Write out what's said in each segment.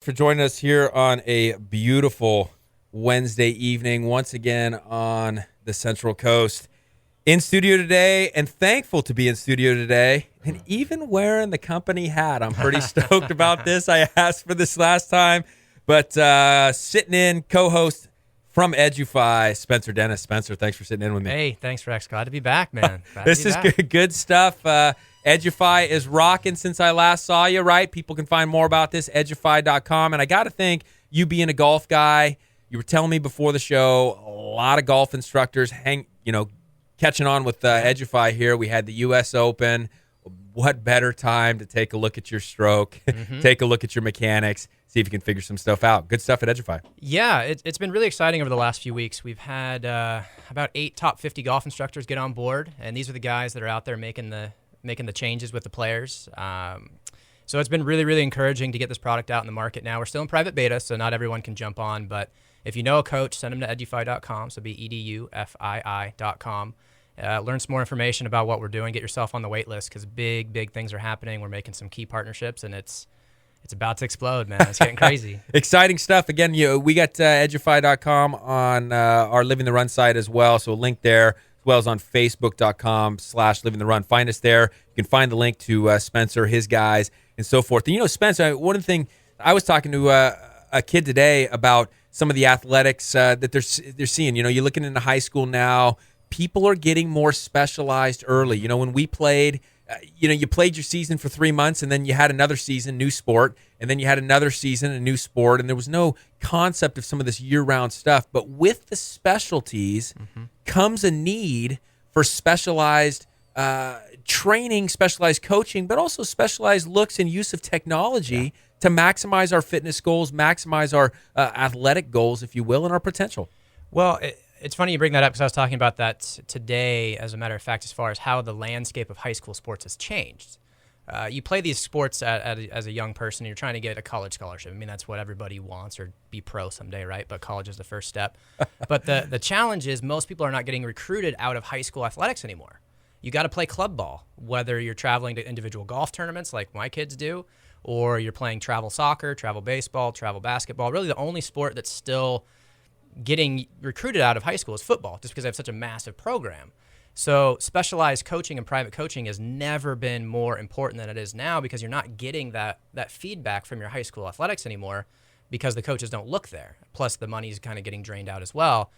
For joining us here on a beautiful Wednesday evening, once again on the Central Coast. In studio today, and thankful to be in studio today, and even wearing the company hat. I'm pretty stoked about this. I asked for this last time, but sitting in, co-host from Edufii, Spencer Dennis. Spencer, thanks for sitting in with me. Hey, thanks, Rex. Glad to be back, man. This is good stuff. Edufii is rocking since I last saw you, right? People can find more about this, edufii.com. And I got to think, you being a golf guy, you were telling me before the show, a lot of golf instructors catching on with Edufii here. We had the U.S. Open. What better time to take a look at your stroke, take a look at your mechanics, see if you can figure some stuff out. Good stuff at Edufii. Yeah, it's been really exciting over the last few weeks. We've had about 8 top 50 golf instructors get on board, and these are the guys that are out there making the changes with the players. So it's been really, really encouraging to get this product out in the market now. We're still in private beta, so not everyone can jump on, but if you know a coach, send them to edufii.com, so be edufii.com. Learn some more information about what we're doing. Get yourself on the wait list because big things are happening. We're making some key partnerships, and it's about to explode, man. It's getting crazy. Exciting stuff. Again, we got edufii.com on our Living the Run site as well, so a link there, as well as on facebook.com/Living the Run. Find us there. You can find the link to Spencer, his guys, and so forth. And, Spencer, one of the things, I was talking to a kid today about some of the athletics that they're seeing. You're looking into high school now. People are getting more specialized early. When we played, you played your season for 3 months, and then you had another season, new sport, and then you had another season, a new sport, and there was no concept of some of this year-round stuff. But with the specialties comes a need for specialized training, specialized coaching, but also specialized looks and use of technology to maximize our fitness goals, maximize our athletic goals, if you will, and our potential. Well, it's funny you bring that up because I was talking about that today, as a matter of fact, as far as how the landscape of high school sports has changed. You play these sports as a young person, and you're trying to get a college scholarship. I mean, that's what everybody wants, or be pro someday, right? But college is the first step. But the challenge is most people are not getting recruited out of high school athletics anymore. You got to play club ball, whether you're traveling to individual golf tournaments like my kids do, or you're playing travel soccer, travel baseball, travel basketball. Really, the only sport that's still getting recruited out of high school is football, just because they have such a massive program. So specialized coaching and private coaching has never been more important than it is now, because you're not getting that feedback from your high school athletics anymore because the coaches don't look there. Plus the money's kind of getting drained out as well.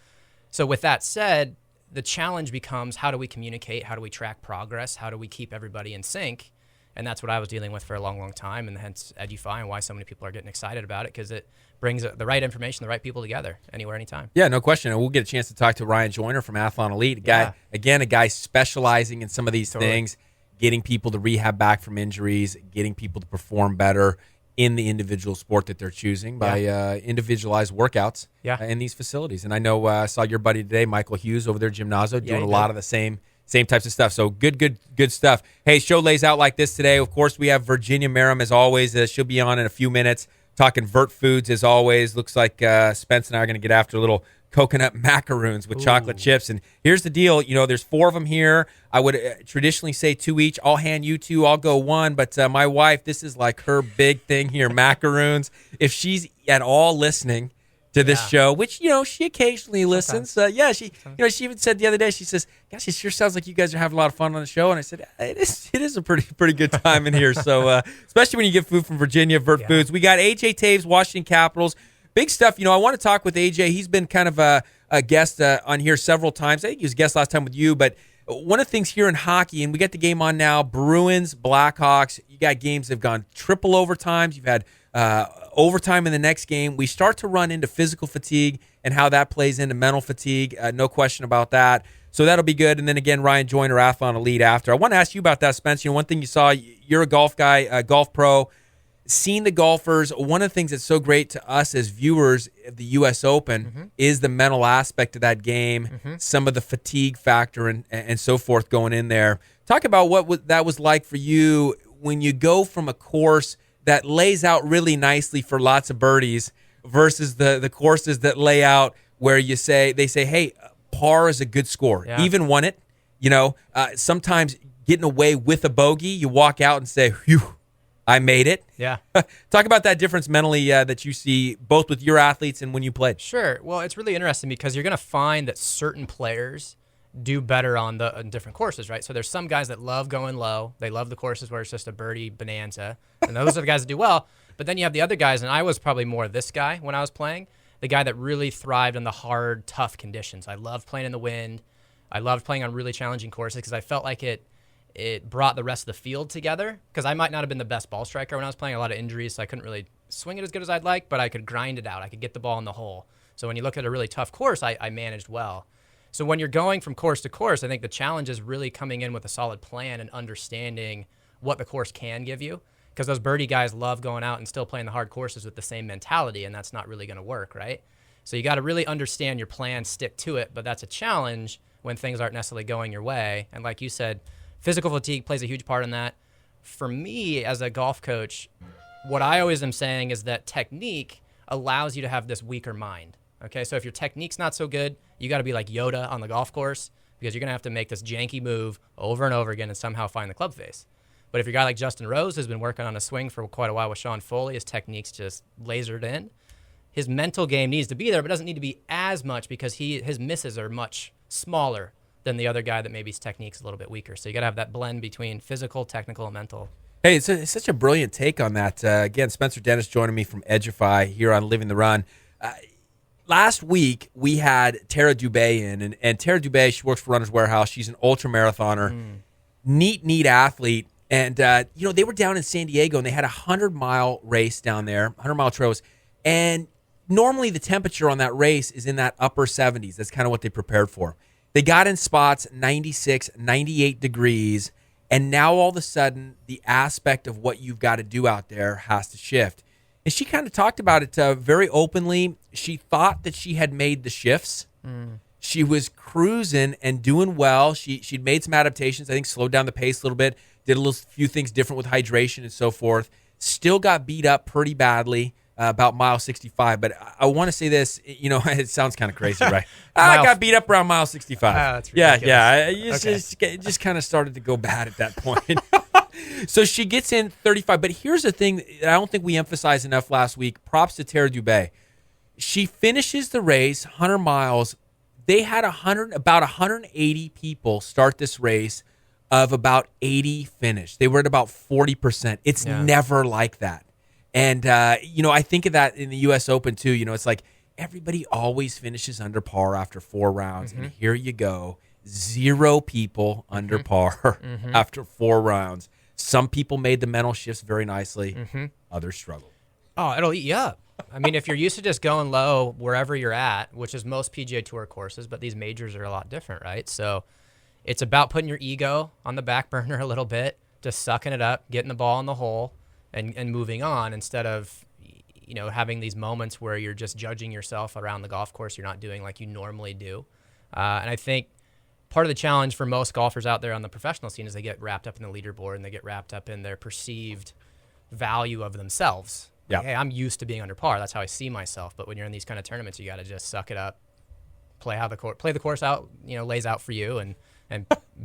So with that said, the challenge becomes, how do we communicate? How do we track progress? How do we keep everybody in sync? And that's what I was dealing with for a long time, and hence Edufii, and why so many people are getting excited about it, because it brings the right information, the right people together, anywhere, anytime. Yeah, no question. And we'll get a chance to talk to Ryan Joiner from Athlon Elite, a guy specializing in some of these things, getting people to rehab back from injuries, getting people to perform better in the individual sport that they're choosing by individualized workouts in these facilities. And I know I saw your buddy today, Michael Hughes, over there at Gymnazo, doing a lot of the same types of stuff. So good stuff. Hey, show lays out like this today. Of course, we have Virginia Marum as always. She'll be on in a few minutes, talking Vert Foods as always. Looks like Spence and I are going to get after a little coconut macaroons with chocolate chips. And here's the deal. There's 4 of them here. I would traditionally say 2 each. I'll hand you 2. I'll go 1. But my wife, this is like her big thing here, macaroons. If she's at all listening to this show, which, she occasionally listens. She even said the other day, she says, gosh, it sure sounds like you guys are having a lot of fun on the show. And I said, it is a pretty good time in here. So, especially when you get food from Virginia, Vert Foods. We got AJ Toews, Washington Capitals. Big stuff. I want to talk with AJ. He's been kind of a guest on here several times. I think he was a guest last time with you, but one of the things here in hockey, and we got the game on now, Bruins, Blackhawks, you got games that have gone triple overtimes. You've had overtime in the next game. We start to run into physical fatigue and how that plays into mental fatigue. No question about that. So that'll be good. And then again, Ryan Joiner of Athlon Elite after. I want to ask you about that, Spence. One thing you saw, you're a golf guy, a golf pro, seeing the golfers. One of the things that's so great to us as viewers of the U.S. Open is the mental aspect of that game, some of the fatigue factor and so forth going in there. Talk about what that was like for you when you go from a course that lays out really nicely for lots of birdies versus the courses that lay out where they say, hey, par is a good score. Yeah. Even won it. Sometimes getting away with a bogey, you walk out and say, phew, I made it. Yeah. Talk about that difference mentally that you see both with your athletes and when you played. Sure. Well, it's really interesting because you're going to find that certain players do better on different courses, right? So there's some guys that love going low. They love the courses where it's just a birdie bonanza, and those are the guys that do well. But then you have the other guys, and I was probably more this guy when I was playing, the guy that really thrived in the hard, tough conditions. I loved playing in the wind. I loved playing on really challenging courses because I felt like it brought the rest of the field together, because I might not have been the best ball striker when I was playing. A lot of injuries, so I couldn't really swing it as good as I'd like, but I could grind it out. I could get the ball in the hole. So when you look at a really tough course, I managed well. So when you're going from course to course, I think the challenge is really coming in with a solid plan and understanding what the course can give you, because those birdie guys love going out and still playing the hard courses with the same mentality, and that's not really going to work, right? So you got to really understand your plan, stick to it, but that's a challenge when things aren't necessarily going your way. And like you said, physical fatigue plays a huge part in that. For me, as a golf coach, what I always am saying is that technique allows you to have this weaker mind. Okay, so if your technique's not so good, you got to be like Yoda on the golf course, because you're going to have to make this janky move over and over again and somehow find the club face. But if you're a guy like Justin Rose, who's been working on a swing for quite a while with Sean Foley, his technique's just lasered in. His mental game needs to be there, but doesn't need to be as much, because his misses are much smaller than the other guy that maybe his technique's a little bit weaker. So you got to have that blend between physical, technical, and mental. Hey, it's such a brilliant take on that. Again, Spencer Dennis joining me from Edufii here on Living the Run. Last week, we had Tara Dubé in, and Tara Dubé, she works for Runner's Warehouse. She's an ultra-marathoner, neat athlete. And, they were down in San Diego, and they had a 100-mile race down there, 100-mile trails. And normally the temperature on that race is in that upper 70s. That's kind of what they prepared for. They got in spots 96, 98 degrees, and now all of a sudden the aspect of what you've got to do out there has to shift. And she kind of talked about it very openly. She thought that she had made the shifts. She was cruising and doing well. She'd made some adaptations, I think slowed down the pace a little bit, did a few things different with hydration and so forth. Still got beat up pretty badly about mile 65. But I want to say this, it sounds kind of crazy, right? I got beat up around mile 65. That's ridiculous. Yeah. It just kind of started to go bad at that point. So she gets in 35. But here's the thing that I don't think we emphasized enough last week. Props to Tara Dubé. She finishes the race, 100 miles. They had about 180 people start this race, of about 80 finish. They were at about 40%. It's never like that. And, I think of that in the U.S. Open, too. It's like everybody always finishes under par after 4 rounds. And here you go. 0 people under par after 4 rounds. Some people made the mental shifts very nicely. Others struggled. Oh, it'll eat you up. I mean, if you're used to just going low wherever you're at, which is most PGA Tour courses, but these majors are a lot different, right? So it's about putting your ego on the back burner a little bit, just sucking it up, getting the ball in the hole, and moving on, instead of having these moments where you're just judging yourself around the golf course you're not doing like you normally do. And I think part of the challenge for most golfers out there on the professional scene is they get wrapped up in the leaderboard, and they get wrapped up in their perceived value of themselves. Yeah. Like, hey, I'm used to being under par. That's how I see myself. But when you're in these kind of tournaments, you got to just suck it up, play the course out, lays out for you, and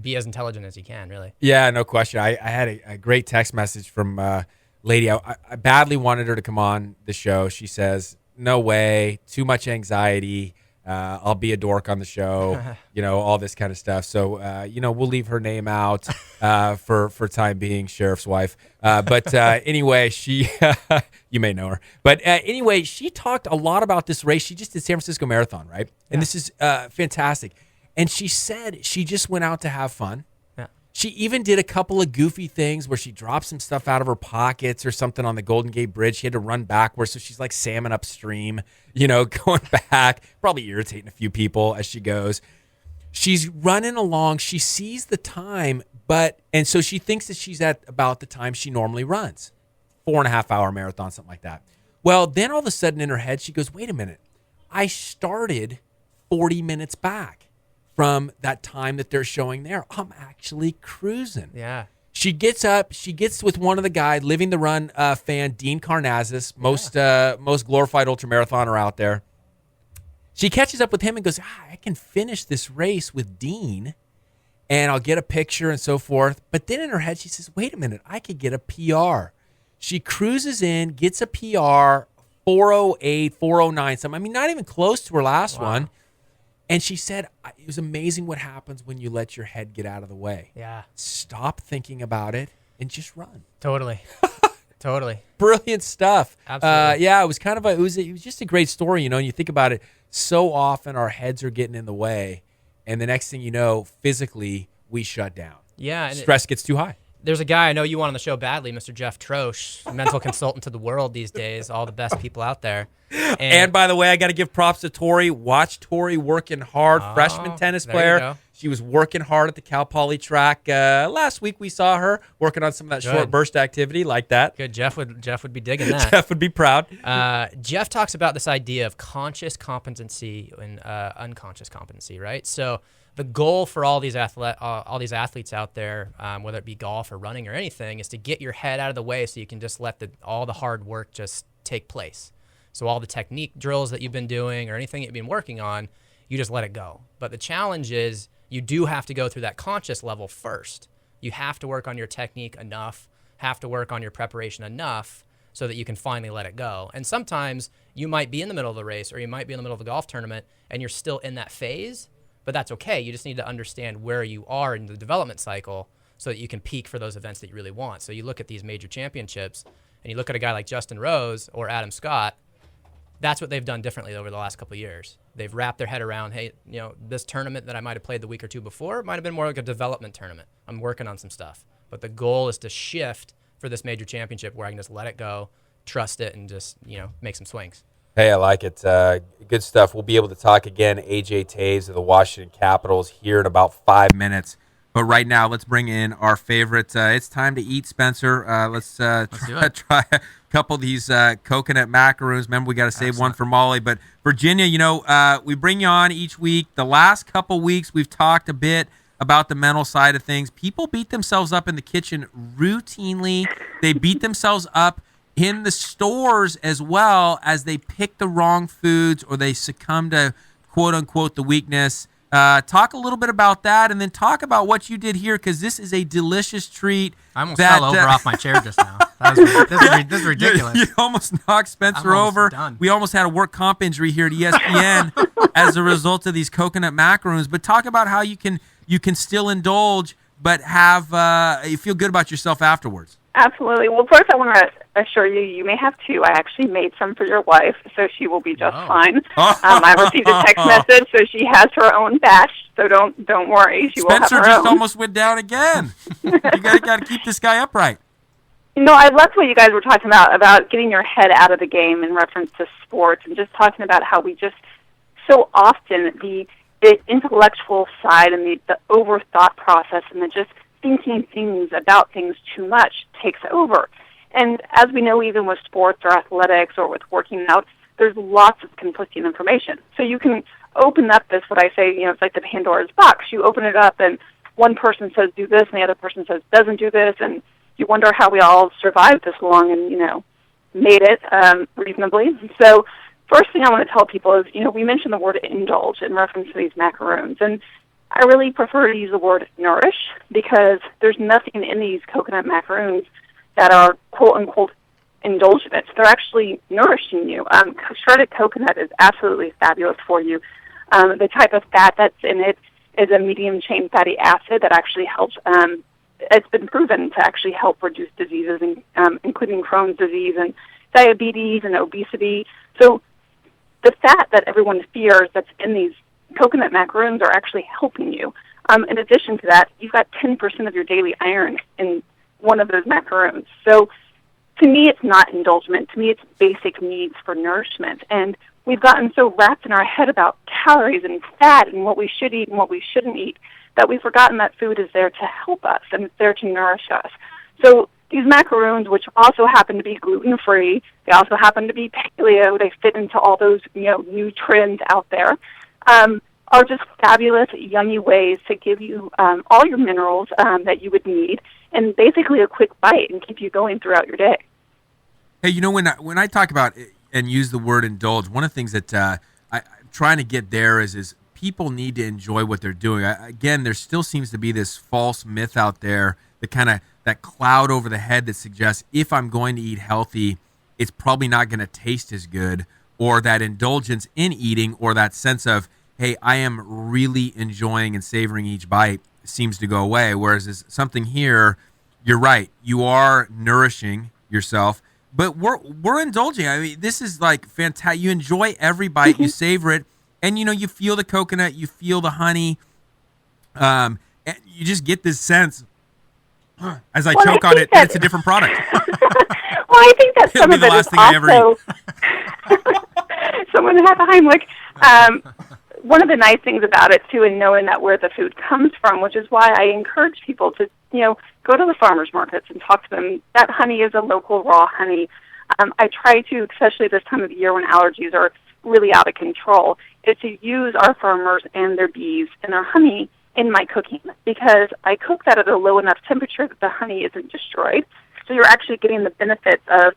be as intelligent as you can, really. Yeah, no question. I had a great text message from a lady. I badly wanted her to come on the show. She says, no way, too much anxiety. I'll be a dork on the show, all this kind of stuff. So, we'll leave her name out for time being, sheriff's wife. But anyway, she, you may know her. But anyway, she talked a lot about this race. She just did San Francisco Marathon, right? And this is fantastic. And she said she just went out to have fun. Yeah. She even did a couple of goofy things where she dropped some stuff out of her pockets or something on the Golden Gate Bridge. She had to run backwards, so she's like salmon upstream, going back, probably irritating a few people as she goes. She's running along. She sees the time, and so she thinks that she's at about the time she normally runs, 4.5-hour marathon, something like that. Well, then all of a sudden in her head, she goes, wait a minute. I started 40 minutes back from that time that they're showing there. I'm actually cruising. Yeah. She gets up. She gets with one of the guys, Living the Run fan, Dean Karnazes, most glorified ultramarathoner out there. She catches up with him and goes, I can finish this race with Dean, and I'll get a picture and so forth. But then in her head, she says, wait a minute, I could get a PR. She cruises in, gets a PR, 408, 409, something. I mean, not even close to her last one. And she said, it was amazing what happens when you let your head get out of the way. Yeah. Stop thinking about it and just run. Totally. Totally. Brilliant stuff. Absolutely. Yeah, it was kind of it was just a great story, you know, and you think about it, so often our heads are getting in the way, and the next thing you know, physically, we shut down. Yeah. And stress gets too high. There's a guy I know you want on the show badly, Mr. Jeff Troche, mental consultant to the world these days, all the best people out there. And by the way, I got to give props to Tori. Watch Tori working hard, freshman tennis player. She was working hard at the Cal Poly track. Last week we saw her working on some of that short burst activity like that. Good. Jeff would be digging that. Jeff would be proud. Jeff talks about this idea of conscious competency and unconscious competency, right? So the goal for all these athletes out there, whether it be golf or running or anything, is to get your head out of the way so you can just let all the hard work just take place. So all the technique drills that you've been doing or anything that you've been working on, you just let it go. But the challenge is you do have to go through that conscious level first. You have to work on your technique enough, have to work on your preparation enough so that you can finally let it go. And sometimes you might be in the middle of the race or you might be in the middle of a golf tournament and you're still in that phase, but that's okay. You just need to understand where you are in the development cycle so that you can peak for those events that you really want. So you look at these major championships and you look at a guy like Justin Rose or Adam Scott. That's what they've done differently over the last couple of years. They've wrapped their head around, hey, you know, this tournament that I might have played the week or two before might have been more like a development tournament. I'm working on some stuff. But the goal is to shift for this major championship where I can just let it go, trust it, and just, you know, make some swings. Hey, I like it. Good stuff. We'll be able to talk again, AJ Toews of the Washington Capitals, here in about 5 minutes. But right now, let's bring in our favorite. It's time to eat, Spencer. Let's try a couple of these coconut macaroons. Remember, we got to save one for Molly. But Virginia, you know, we bring you on each week. The last couple weeks, we've talked a bit about the mental side of things. People beat themselves up in the kitchen routinely. They beat themselves up in the stores as well as they pick the wrong foods or they succumb to, quote unquote, the weakness. Talk a little bit about that, and then talk about what you did here, because this is a delicious treat. I almost fell over off my chair just now. This is ridiculous. You almost knocked Spencer over. Done. We almost had a work comp injury here at ESPN as a result of these coconut macaroons. But talk about how you can still indulge, but have you feel good about yourself afterwards. Absolutely. Well, first I want to assure you, you may have two. I actually made some for your wife, so she will be just fine. I received a text message, so she has her own batch, so don't worry. She will have her Spencer just own. almost went down again. You got to keep this guy upright. You know, I loved what you guys were talking about getting your head out of the game in reference to sports, and just talking about how we just so often the intellectual side and the over-thought process and the just thinking things about things too much takes over. And as we know, even with sports or athletics or with working out, there's lots of conflicting information. So you can open up this, what I say, you know, it's like the Pandora's box. You open it up and one person says do this and the other person says doesn't do this, and you wonder how we all survived this long and, you know, made it reasonably. So first thing I want to tell people is, you know, we mentioned the word indulge in reference to these macaroons, and I really prefer to use the word nourish, because there's nothing in these coconut macaroons that are quote-unquote indulgent. They're actually nourishing you. Shredded coconut is absolutely fabulous for you. The type of fat that's in it is a medium-chain fatty acid that actually helps. It's been proven to actually help reduce diseases, including Crohn's disease and diabetes and obesity. So the fat that everyone fears that's in these coconut macaroons are actually helping you. In addition to that, you've got 10% of your daily iron in one of those macaroons. So to me, it's not indulgent. To me, it's basic needs for nourishment. And we've gotten so wrapped in our head about calories and fat and what we should eat and what we shouldn't eat that we've forgotten that food is there to help us and it's there to nourish us. So these macaroons, which also happen to be gluten-free, they also happen to be paleo, they fit into all those, you know, new trends out there, are just fabulous, yummy ways to give you all your minerals that you would need, and basically a quick bite and keep you going throughout your day. Hey, you know, when I talk about it and use the word indulge, one of the things that I'm trying to get there is people need to enjoy what they're doing. Again, there still seems to be this false myth out there that kind of that cloud over the head that suggests if I'm going to eat healthy, it's probably not going to taste as good, or that indulgence in eating, or that sense of, hey, I am really enjoying and savoring each bite seems to go away. Whereas there's something here, you're right, you are nourishing yourself, but we're indulging. I mean, this is like fantastic. You enjoy every bite, you savor it, and you feel the coconut, you feel the honey, and you just get this sense as I choke on it that it's a different product. Well, I think that some of it is also someone had a Heimlich. One of the nice things about it too, and knowing that where the food comes from, which is why I encourage people to, go to the farmers markets and talk to them. That honey is a local raw honey. I try to, especially this time of year when allergies are really out of control, is to use our farmers and their bees and their honey in my cooking, because I cook that at a low enough temperature that the honey isn't destroyed. So you're actually getting the benefits of,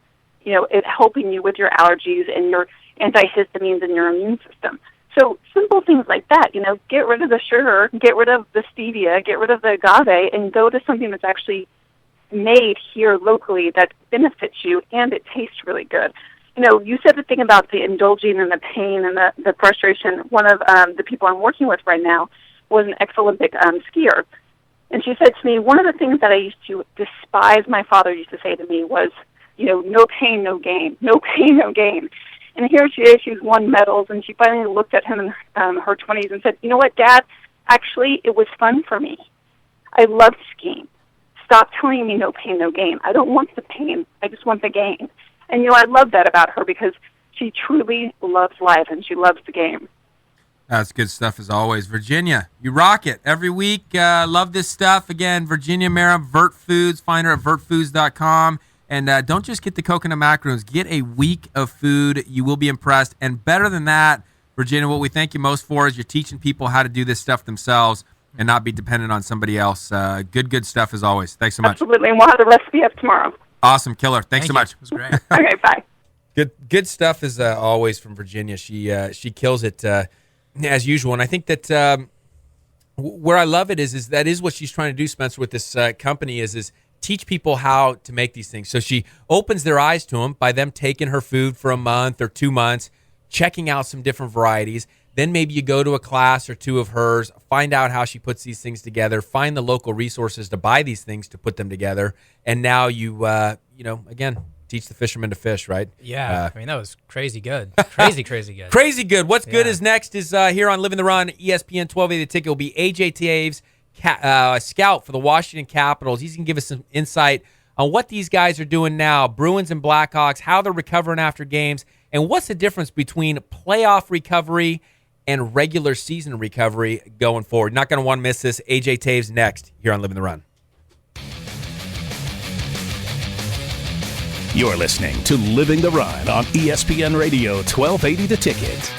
it helping you with your allergies and your antihistamines and your immune system. So simple things like that, get rid of the sugar, get rid of the stevia, get rid of the agave, and go to something that's actually made here locally that benefits you and it tastes really good. You said the thing about the indulging and the pain and the frustration. One of the people I'm working with right now was an ex-Olympic skier. And she said to me, one of the things that I used to despise, my father used to say to me was, no pain, no gain, no pain, no gain. And here she is, she's won medals, and she finally looked at him in her 20s and said, you know what, Dad, actually, it was fun for me. I loved skiing. Stop telling me no pain, no gain. I don't want the pain. I just want the gain. And, I love that about her because she truly loves life and she loves the game. That's good stuff as always. Virginia, you rock it every week. Love this stuff. Again, Virginia Marum, Vert Foods. Find her at vertfoods.com. And don't just get the coconut macaroons. Get a week of food. You will be impressed. And better than that, Virginia, what we thank you most for is you're teaching people how to do this stuff themselves and not be dependent on somebody else. Good stuff as always. Thanks so much. Absolutely. And we'll have the recipe up tomorrow. Awesome. Killer. Thanks so much. It was great. Okay, bye. Good stuff as always from Virginia. She kills it as usual. And I think that where I love it is that is what she's trying to do, Spencer, with this company is teach people how to make these things. So she opens their eyes to them by them taking her food for a month or 2 months, checking out some different varieties. Then maybe you go to a class or two of hers, find out how she puts these things together, find the local resources to buy these things to put them together. And now you, again, teach the fishermen to fish, right? Yeah. that was crazy good. Crazy good. Crazy good. What's good is next is here on Living the Run, ESPN 1280 The Ticket will be AJ Toews, scout for the Washington Capitals. He's going to give us some insight on what these guys are doing now, Bruins and Blackhawks, how they're recovering after games, and what's the difference between playoff recovery and regular season recovery going forward. Not going to want to miss this. AJ Toews next here on Living the Run. You're listening to Living the Run on ESPN Radio 1280 The Ticket.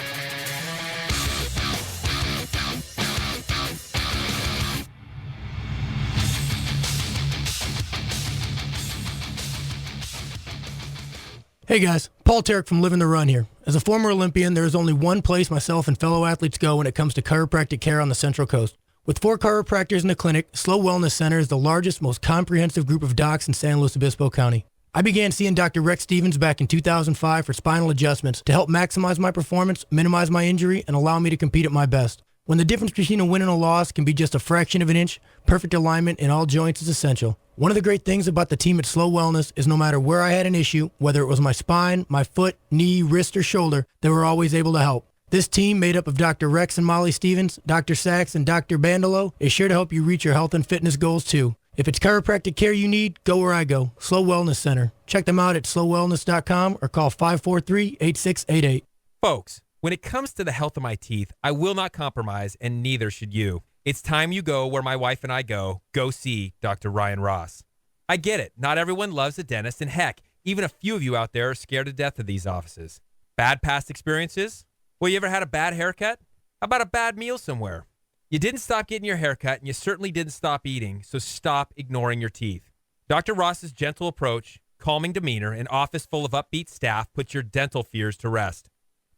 Hey guys, Paul Tarek from Living the Run here. As a former Olympian, there is only one place myself and fellow athletes go when it comes to chiropractic care on the Central Coast. With 4 chiropractors in the clinic, Slow Wellness Center is the largest, most comprehensive group of docs in San Luis Obispo County. I began seeing Dr. Rex Stevens back in 2005 for spinal adjustments to help maximize my performance, minimize my injury, and allow me to compete at my best. When the difference between a win and a loss can be just a fraction of an inch, perfect alignment in all joints is essential. One of the great things about the team at Slow Wellness is no matter where I had an issue, whether it was my spine, my foot, knee, wrist, or shoulder, they were always able to help. This team, made up of Dr. Rex and Molly Stevens, Dr. Sachs, and Dr. Bandolo, is sure to help you reach your health and fitness goals too. If it's chiropractic care you need, go where I go, Slow Wellness Center. Check them out at slowwellness.com or call 543-8688. Folks, when it comes to the health of my teeth, I will not compromise, and neither should you. It's time you go where my wife and I go. Go see Dr. Ryan Ross. I get it. Not everyone loves a dentist, and heck, even a few of you out there are scared to death of these offices. Bad past experiences? Well, you ever had a bad haircut? How about a bad meal somewhere? You didn't stop getting your haircut, and you certainly didn't stop eating, so stop ignoring your teeth. Dr. Ross's gentle approach, calming demeanor, and office full of upbeat staff puts your dental fears to rest.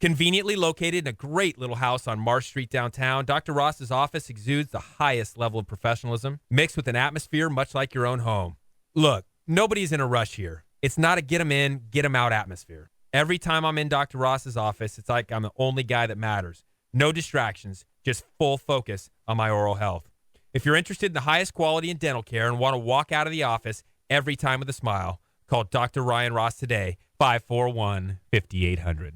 Conveniently located in a great little house on Marsh Street downtown, Dr. Ross's office exudes the highest level of professionalism, mixed with an atmosphere much like your own home. Look, nobody's in a rush here. It's not a get them in, get them out atmosphere. Every time I'm in Dr. Ross's office, it's like I'm the only guy that matters. No distractions, just full focus on my oral health. If you're interested in the highest quality in dental care and want to walk out of the office every time with a smile, call Dr. Ryan Ross today, 541-5800.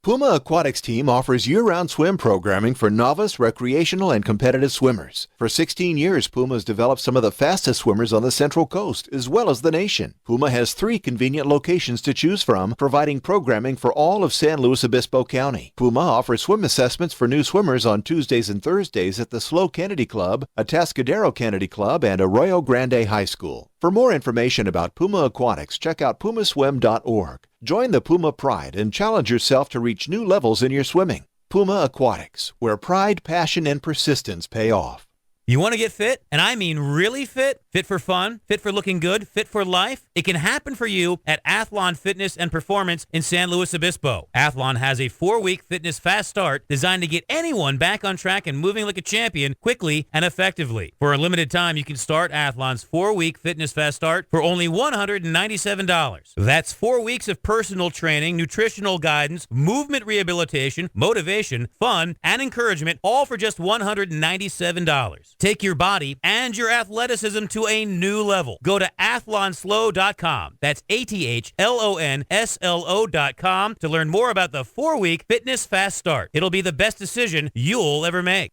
Puma Aquatics team offers year-round swim programming for novice, recreational, and competitive swimmers. For 16 years, Puma has developed some of the fastest swimmers on the Central Coast, as well as the nation. Puma has 3 convenient locations to choose from, providing programming for all of San Luis Obispo County. Puma offers swim assessments for new swimmers on Tuesdays and Thursdays at the SLO Kennedy Club, Atascadero Kennedy Club, and Arroyo Grande High School. For more information about Puma Aquatics, check out pumaswim.org. Join the Puma Pride and challenge yourself to reach new levels in your swimming. Puma Aquatics, where pride, passion, and persistence pay off. You want to get fit? And I mean really fit? Fit for fun? Fit for looking good? Fit for life? It can happen for you at Athlon Fitness and Performance in San Luis Obispo. Athlon has a 4-week fitness fast start designed to get anyone back on track and moving like a champion quickly and effectively. For a limited time, you can start Athlon's 4-week fitness fast start for only $197. That's 4 weeks of personal training, nutritional guidance, movement rehabilitation, motivation, fun, and encouragement, all for just $197. Take your body and your athleticism to a new level. Go to athlonslo.com. That's ATHLONSLO.com to learn more about the 4-week fitness fast start. It'll be the best decision you'll ever make.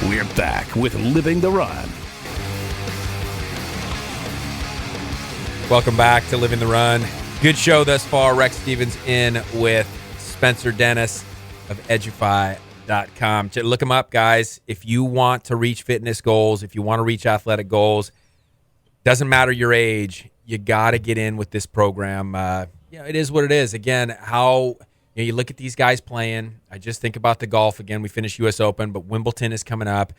We're back with Living the Run. Welcome back to Living the Run. Good show thus far. Rex Stevens in with Spencer Dennis of Edufii.com. Look him up, guys. If you want to reach fitness goals, if you want to reach athletic goals, doesn't matter your age, you got to get in with this program. It is what it is. Again, you look at these guys playing. I just think about the golf. Again, we finished U.S. Open, but Wimbledon is coming up.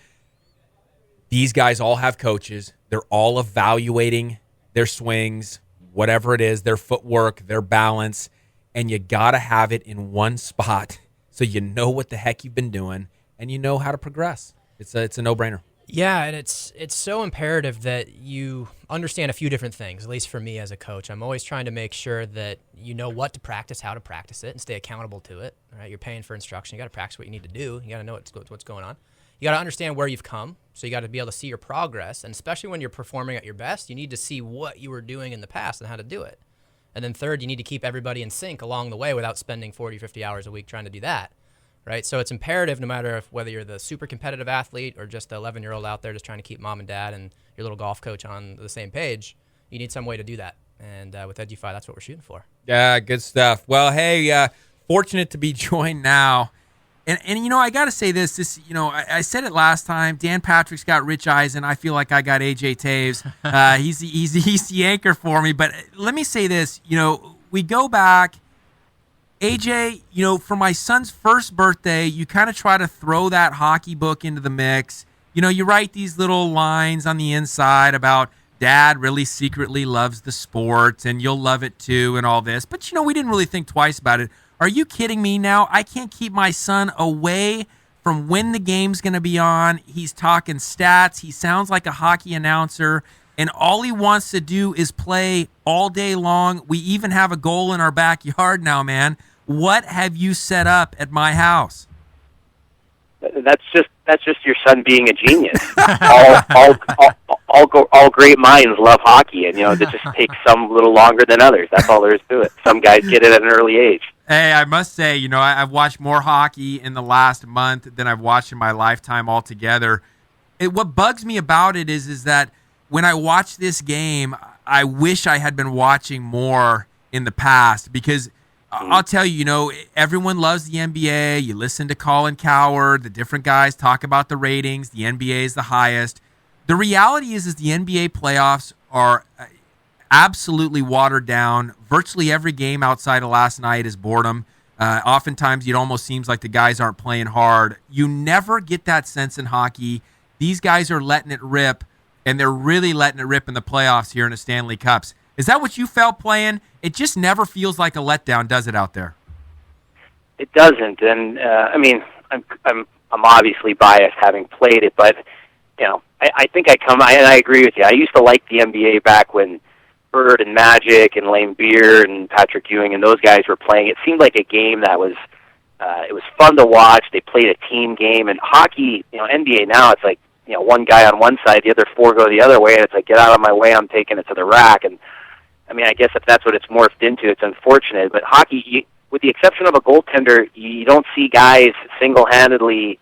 These guys all have coaches. They're all evaluating their swings, whatever it is, their footwork, their balance, and you got to have it in one spot so you know what the heck you've been doing and you know how to progress. It's a no-brainer. Yeah, and it's so imperative that you understand a few different things, at least for me as a coach. I'm always trying to make sure that you know what to practice, how to practice it, and stay accountable to it. Right? You're paying for instruction. You got to practice what you need to do. You got to know what's going on. You got to understand where you've come, so you got to be able to see your progress, and especially when you're performing at your best, you need to see what you were doing in the past and how to do it. And then third, you need to keep everybody in sync along the way without spending 40, 50 hours a week trying to do that, right? So it's imperative, no matter whether you're the super competitive athlete or just the 11-year-old out there just trying to keep mom and dad and your little golf coach on the same page, you need some way to do that. And with Edufii, that's what we're shooting for. Yeah, good stuff. Well, hey, fortunate to be joined now. And I got to say this, I said it last time. Dan Patrick's got Rich Eisen. I feel like I got AJ Toews. He's the anchor for me. But let me say this, we go back. AJ, for my son's first birthday, you kind of try to throw that hockey book into the mix. You write these little lines on the inside about Dad really secretly loves the sport and you'll love it too and all this. But, we didn't really think twice about it. Are you kidding me now? I can't keep my son away from when the game's going to be on. He's talking stats. He sounds like a hockey announcer. And all he wants to do is play all day long. We even have a goal in our backyard now, man. What have you set up at my house? That's just your son being a genius. all great minds love hockey, and it just takes some a little longer than others. That's all there is to it. Some guys get it at an early age. Hey, I must say, I've watched more hockey in the last month than I've watched in my lifetime altogether. What bugs me about it is that when I watch this game, I wish I had been watching more in the past because I'll tell you, everyone loves the NBA. You listen to Colin Cowherd, the different guys talk about the ratings. The NBA is the highest. The reality is the NBA playoffs are absolutely watered down. Virtually every game outside of last night is boredom. Oftentimes, it almost seems like the guys aren't playing hard. You never get that sense in hockey. These guys are letting it rip, and they're really letting it rip in the playoffs here in the Stanley Cups. Is that what you felt playing? It just never feels like a letdown, does it, out there? it doesn't. And I mean, I'm obviously biased having played it, but you know, I think and I agree with you. I used to like the NBA back when Bird and Magic and Lane Beard and Patrick Ewing and those guys were playing. It seemed like a game that was it was fun to watch. They played a team game. And hockey, you know, NBA now, it's like, you know, one guy on one side, the other four go the other way, and it's like, get out of my way, I'm taking it to the rack. And I mean, I guess if that's what it's morphed into, it's unfortunate. But hockey, with the exception of a goaltender, you don't see guys single-handedly.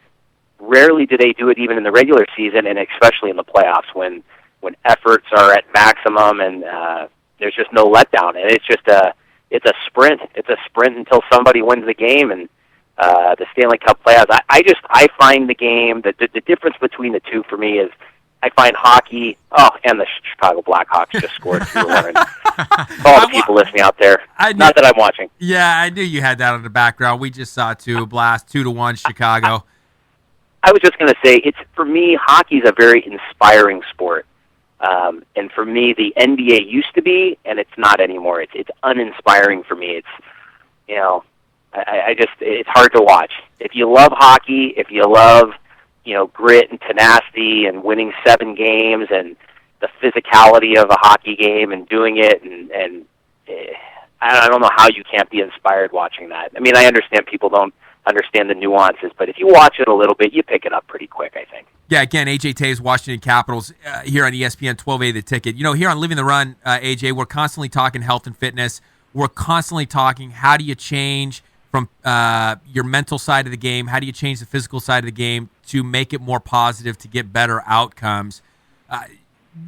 Rarely do they do it even in the regular season, and especially in the playoffs when efforts are at maximum and there's just no letdown. And it's just it's a sprint. It's a sprint until somebody wins the game. And the Stanley Cup playoffs, I find the game, the difference between the two for me is I find hockey, and the Chicago Blackhawks just scored 2-1. All the people listening out there, not that I'm watching. Yeah, I knew you had that on the background. We just saw blast 2-1 Chicago. I was just going to say, for me, hockey's a very inspiring sport. And for me, the NBA used to be, and it's not anymore. It's uninspiring for me. It's, you know, it's hard to watch. If you love hockey, if you love, you know, grit and tenacity and winning 7 games and the physicality of a hockey game and doing it, and I don't know how you can't be inspired watching that. I mean, I understand people don't understand the nuances, but if you watch it a little bit, you pick it up pretty quick, I think. Yeah, again, AJ Toews, Washington Capitals, here on ESPN 1280 The Ticket. You know, here on Living the Run, AJ, we're constantly talking health and fitness. We're constantly talking how do you change from your mental side of the game, how do you change the physical side of the game to make it more positive, to get better outcomes.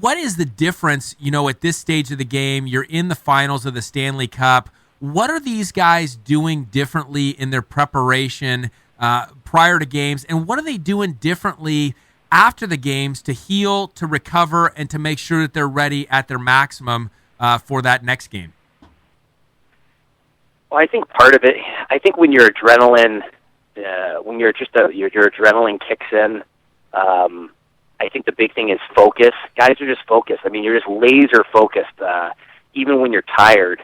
What is the difference, you know, at this stage of the game? You're in the finals of the Stanley Cup. What are these guys doing differently in their preparation prior to games, and what are they doing differently after the games to heal, to recover, and to make sure that they're ready at their maximum for that next game? Well, I think part of it, I think when your adrenaline, your adrenaline kicks in, I think the big thing is focus. Guys are just focused. I mean, you're just laser focused, even when you're tired.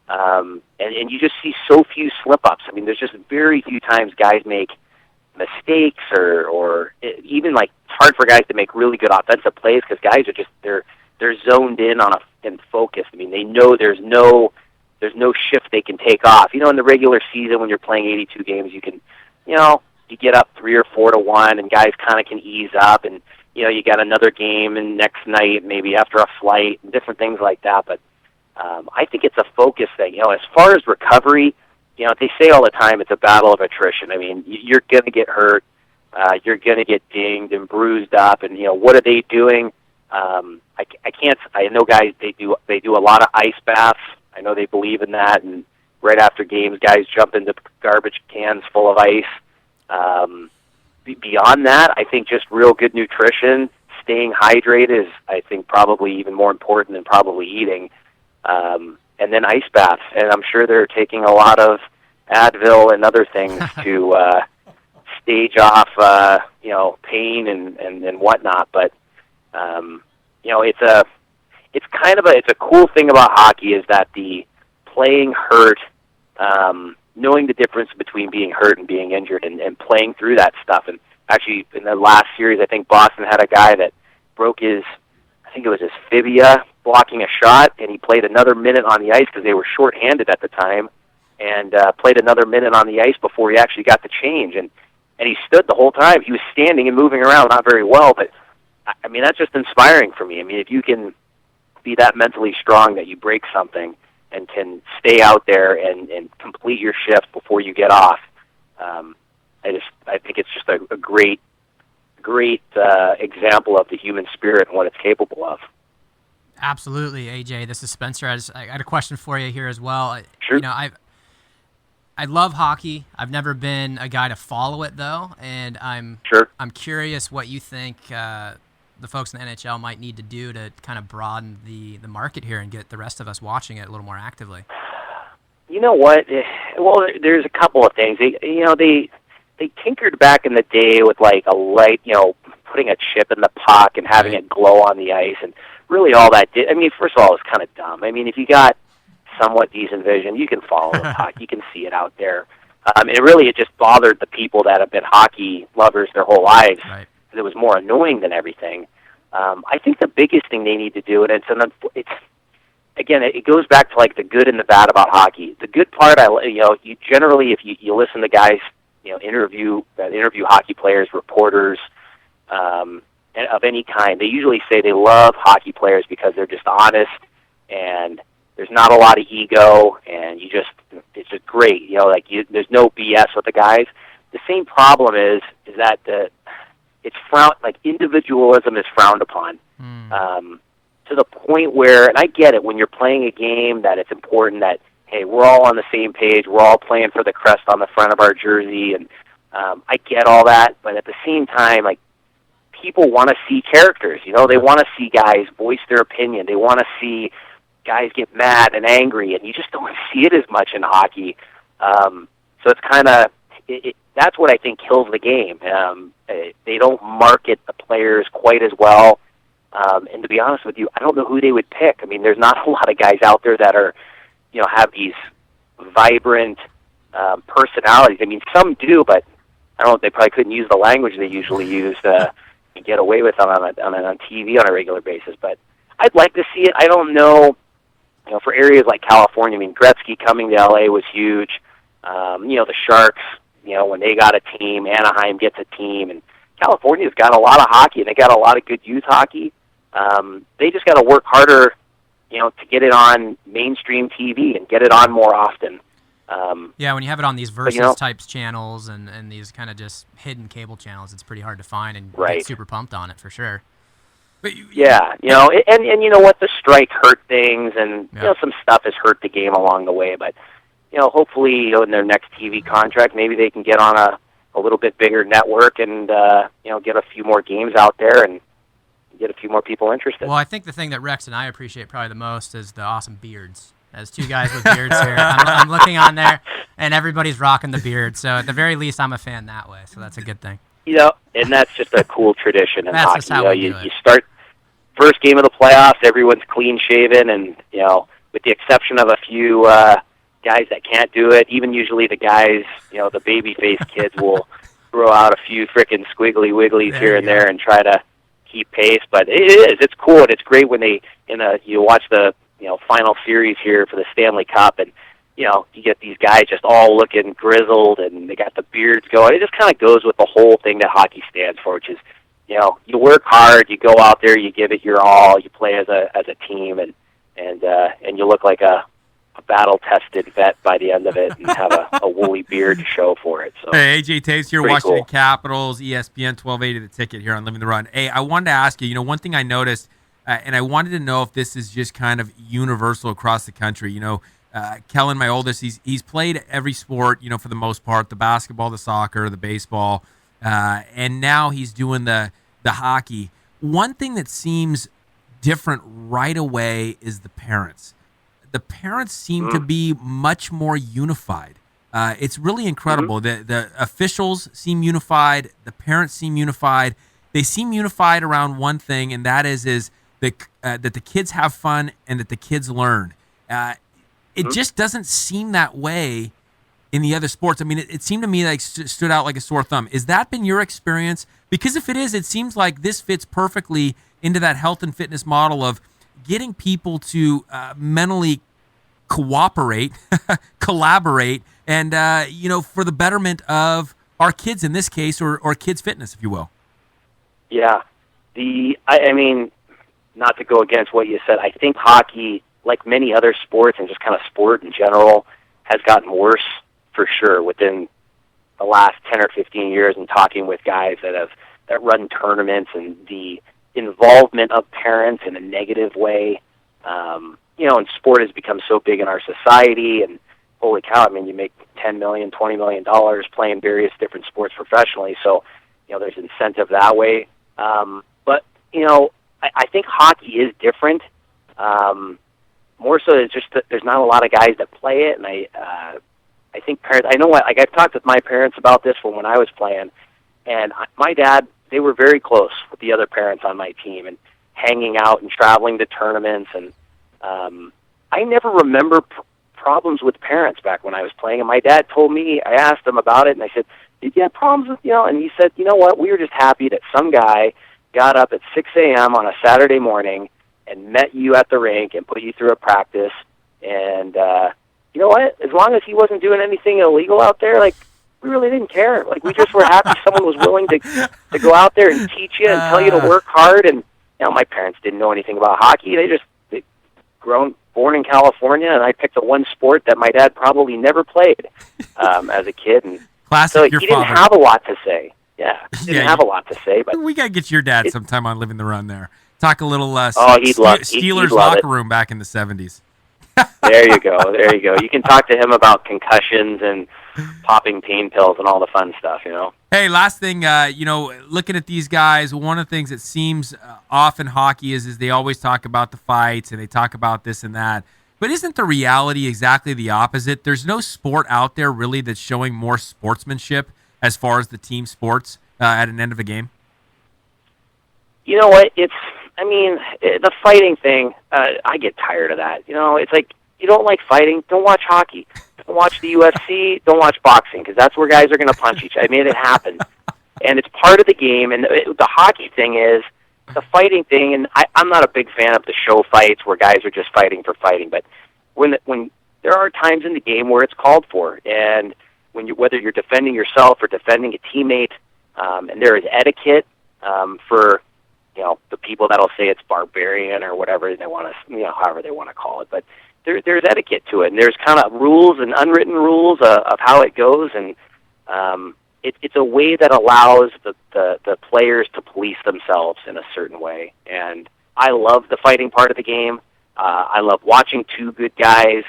And you just see so few slip-ups. I mean, there's just very few times guys make mistakes or even, like, it's hard for guys to make really good offensive plays because guys are just, they're zoned in and focused. I mean, they know there's no shift they can take off. You know, in the regular season when you're playing 82 games, you can, you know, you get up 3 or 4-1 and guys kind of can ease up and, you know, you got another game and next night, maybe after a flight and different things like that. But I think it's a focus thing. You know, as far as recovery, you know, they say all the time it's a battle of attrition. I mean, you're going to get hurt. You're going to get dinged and bruised up. And, you know, what are they doing? I know guys, they do a lot of ice baths. I know they believe in that. And right after games, guys jump into garbage cans full of ice. Beyond that, I think just real good nutrition, staying hydrated is, I think, probably even more important than probably eating. And then ice baths. And I'm sure they're taking a lot of Advil and other things to stage off, you know, pain and whatnot. But, you know, it's a cool thing about hockey is that the playing hurt, knowing the difference between being hurt and being injured and playing through that stuff. And actually, in the last series, I think Boston had a guy that broke his fibia blocking a shot, and he played another minute on the ice because they were shorthanded at the time, and played another minute on the ice before he actually got the change. And he stood the whole time. He was standing and moving around, not very well, but, I mean, that's just inspiring for me. I mean, if you can be that mentally strong that you break something and can stay out there and complete your shift before you get off, I think it's just a great example of the human spirit and what it's capable of. Absolutely, AJ. This is Spencer. I got a question for you here as well. Sure. You know, I love hockey. I've never been a guy to follow it though, and I'm curious what you think the folks in the NHL might need to do to kind of broaden the market here and get the rest of us watching it a little more actively. You know what? Well, there's a couple of things. They tinkered back in the day with like a light, you know, putting a chip in the puck and having it glow on the ice, and really all that did. I mean, first of all, it's kind of dumb. I mean, if you got somewhat decent vision, you can follow the puck, you can see it out there. It just bothered the people that have been hockey lovers their whole lives. Right. Because it was more annoying than everything. I think the biggest thing they need to do, and it goes back to like the good and the bad about hockey. The good part, you generally, if you listen to guys, interview hockey players, reporters, of any kind, they usually say they love hockey players because they're just honest and there's not a lot of ego, and it's just great. There's no BS with the guys. The same problem is that individualism is frowned upon. To the point where, and I get it, when you're playing a game that it's important that, hey, we're all on the same page, we're all playing for the crest on the front of our jersey, and I get all that, but at the same time, people want to see characters, they want to see guys voice their opinion, they want to see guys get mad and angry, and you just don't see it as much in hockey. So it's kind of, that's what I think kills the game. They don't market the players quite as well. And to be honest with you, I don't know who they would pick. I mean, there's not a lot of guys out there that are, have these vibrant personalities. I mean, some do, but I don't know, they probably couldn't use the language they usually use to get away with on TV on a regular basis. But I'd like to see it. I don't know, for areas like California, I mean, Gretzky coming to LA was huge. The Sharks, when they got a team, Anaheim gets a team, and California's got a lot of hockey, and they got a lot of good youth hockey. They just got to work harder, to get it on mainstream TV and get it on more often. When you have it on these Versus types channels and these kind of just hidden cable channels, it's pretty hard to find and get super pumped on it for sure. But and you know what, the strike hurt things, and some stuff has hurt the game along the way. But hopefully, in their next TV contract, maybe they can get on a little bit bigger network and get a few more games out there and get a few more people interested. Well, I think the thing that Rex and I appreciate probably the most is the awesome beards. As two guys with beards here, I'm looking on there, and everybody's rocking the beard. So at the very least, I'm a fan that way. So that's a good thing. And that's just a cool tradition in that's hockey. Just how we do it. You start first game of the playoffs, everyone's clean shaven, and with the exception of a few guys that can't do it, even usually the guys, the baby face kids will throw out a few frickin' squiggly wigglies here and there and try to keep pace. But it's cool, and it's great when you watch the final series here for the Stanley Cup, and you get these guys just all looking grizzled, and they got the beards going. It just kind of goes with the whole thing that hockey stands for, which is you work hard, you go out there, you give it your all, you play as a team, and you look like a battle-tested vet by the end of it, and have a woolly beard to show for it. So, hey, AJ Toews here, Washington cool. Capitals, ESPN 1280 The Ticket here on Living the Run. Hey, I wanted to ask you, one thing I noticed, and I wanted to know if this is just kind of universal across the country. Kellen, my oldest, he's played every sport, for the most part, the basketball, the soccer, the baseball, and now he's doing the hockey. One thing that seems different right away is the parents. The parents seem to be much more unified. It's really incredible. The officials seem unified. The parents seem unified. They seem unified around one thing, and that is that the kids have fun and that the kids learn. It just doesn't seem that way in the other sports. I mean, it seemed to me like stood out like a sore thumb. Has that been your experience? Because if it is, it seems like this fits perfectly into that health and fitness model of getting people to mentally cooperate, collaborate, and for the betterment of our kids in this case, or kids' fitness, if you will. Yeah, I mean, not to go against what you said, I think hockey, like many other sports and just kind of sport in general, has gotten worse for sure within the last 10 or 15 years, and talking with guys that run tournaments, and the involvement of parents in a negative way. And sport has become so big in our society, and holy cow, I mean, you make $10 million, $20 million playing various different sports professionally, so, there's incentive that way. But, I think hockey is different. More so, it's just that there's not a lot of guys that play it, and I think parents, I know what, like I've talked with my parents about this when I was playing, and my dad, they were very close with the other parents on my team, and hanging out and traveling to tournaments, and I never remember problems with parents back when I was playing, and my dad told me, I asked him about it, and I said, did you have problems with, and he said, you know what, we were just happy that some guy got up at 6 a.m. on a Saturday morning and met you at the rink and put you through a practice, and you know what, as long as he wasn't doing anything illegal out there, like, we really didn't care. Like, we just were happy someone was willing to go out there and teach you and tell you to work hard. And, my parents didn't know anything about hockey. They born in California, and I picked the one sport that my dad probably never played as a kid. And classic, so your he didn't father. have a lot to say. Yeah, he didn't have a lot to say. But we got to get your dad sometime on Living the Run there. Talk a little he'd love Steelers love locker it. room back in the 70s. There you go. There you go. You can talk to him about concussions and popping pain pills and all the fun stuff, Hey, last thing, looking at these guys, one of the things that seems off in hockey is they always talk about the fights and they talk about this and that. But isn't the reality exactly the opposite? There's no sport out there really that's showing more sportsmanship as far as the team sports at an end of a game. You know what? The fighting thing, I get tired of that. It's like, you don't like fighting, don't watch hockey. Don't watch the UFC, don't watch boxing, because that's where guys are going to punch each other. I mean, it happens. And it's part of the game, and the hockey thing is, the fighting thing, and I'm not a big fan of the show fights where guys are just fighting for fighting, but when there are times in the game where it's called for, and whether you're defending yourself or defending a teammate, and there is etiquette for the people that'll say it's barbarian or whatever they want to, however they want to call it. But there's etiquette to it, and there's kind of rules and unwritten rules of how it goes, and it's a way that allows the players to police themselves in a certain way. And I love the fighting part of the game. I love watching two good guys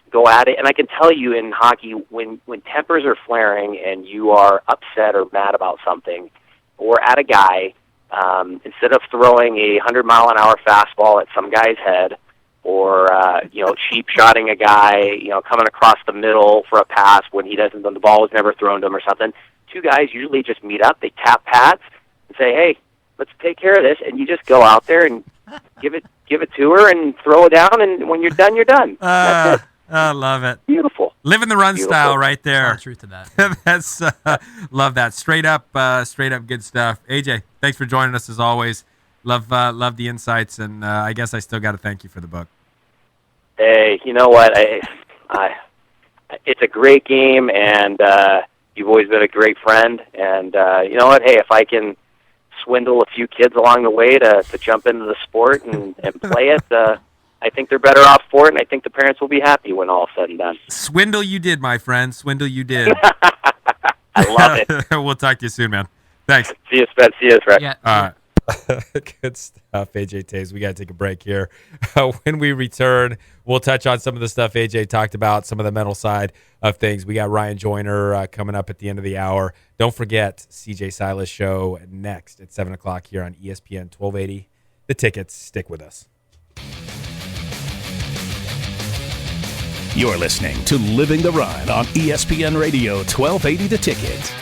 go at it. And I can tell you in hockey, when tempers are flaring and you are upset or mad about something, or at a guy, instead of throwing a 100-mile-an-hour fastball at some guy's head, or cheap shotting a guy, coming across the middle for a pass when the ball was never thrown to him or something, two guys usually just meet up, they tap pads and say, hey, let's take care of this, and you just go out there and give it to her and throw it down, and when you're done, you're done. That's it. I love it. Beautiful. Living the run style right there. There's truth to that. That's love that. Straight up good stuff. AJ, thanks for joining us as always. Love the insights, and I guess I still got to thank you for the book. Hey, you know what? It's a great game, and you've always been a great friend. And you know what? Hey, if I can swindle a few kids along the way to jump into the sport and play it, I think they're better off for it, and I think the parents will be happy when all's said and done. Swindle you did, my friend. Swindle you did. I love it. We'll talk to you soon, man. Thanks. See you, Spence. See you, Fred. Yeah. All right. Good stuff, AJ Toews. We got to take a break here. When we return, we'll touch on some of the stuff AJ talked about, some of the mental side of things. We got Ryan Joiner coming up at the end of the hour. Don't forget CJ Silas show next at 7 o'clock here on ESPN 1280. The Tickets. Stick with us. You're listening to Living the Ride on ESPN Radio 1280 The Ticket.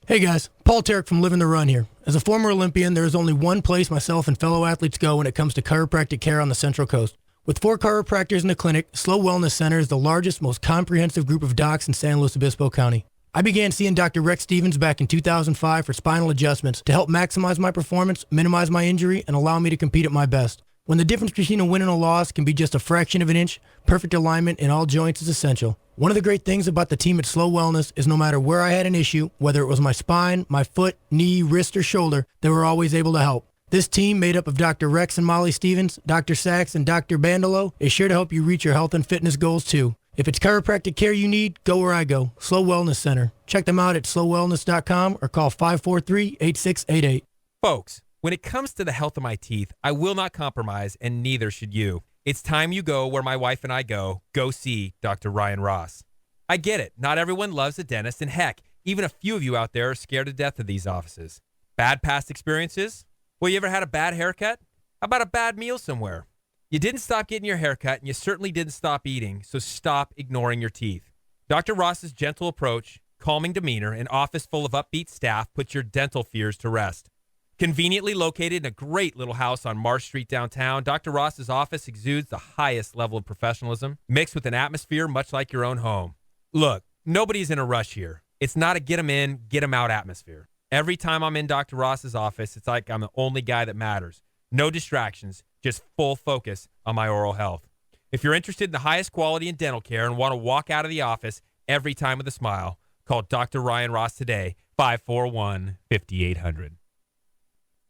Hey guys, Paul Tarek from Living the Run here. As a former Olympian, there is only one place myself and fellow athletes go when it comes to chiropractic care on the Central Coast. With 4 chiropractors in the clinic, Slow Wellness Center is the largest, most comprehensive group of docs in San Luis Obispo County. I began seeing Dr. Rex Stevens back in 2005 for spinal adjustments to help maximize my performance, minimize my injury, and allow me to compete at my best. When the difference between a win and a loss can be just a fraction of an inch, perfect alignment in all joints is essential. One of the great things about the team at Slow Wellness is no matter where I had an issue, whether it was my spine, my foot, knee, wrist, or shoulder, they were always able to help. This team, made up of Dr. Rex and Molly Stevens, Dr. Sachs, and Dr. Bandolo, is sure to help you reach your health and fitness goals too. If it's chiropractic care you need, go where I go, Slow Wellness Center. Check them out at slowwellness.com or call 543-8688. Folks, when it comes to the health of my teeth, I will not compromise, and neither should you. It's time you go where my wife and I go see Dr. Ryan Ross. I get it. Not everyone loves a dentist, and heck, even a few of you out there are scared to death of these offices. Bad past experiences? Well, you ever had a bad haircut? How about a bad meal somewhere? You didn't stop getting your haircut, and you certainly didn't stop eating, so stop ignoring your teeth. Dr. Ross's gentle approach, calming demeanor and office full of upbeat staff puts your dental fears to rest. Conveniently located in a great little house on Marsh Street downtown, Dr. Ross's office exudes the highest level of professionalism, mixed with an atmosphere much like your own home. Look, nobody's in a rush here. It's not a get 'em in, get 'em out atmosphere. Every time I'm in Dr. Ross's office, it's like I'm the only guy that matters. No distractions, just full focus on my oral health. If you're interested in the highest quality in dental care and want to walk out of the office every time with a smile, call Dr. Ryan Ross today, 541-5800.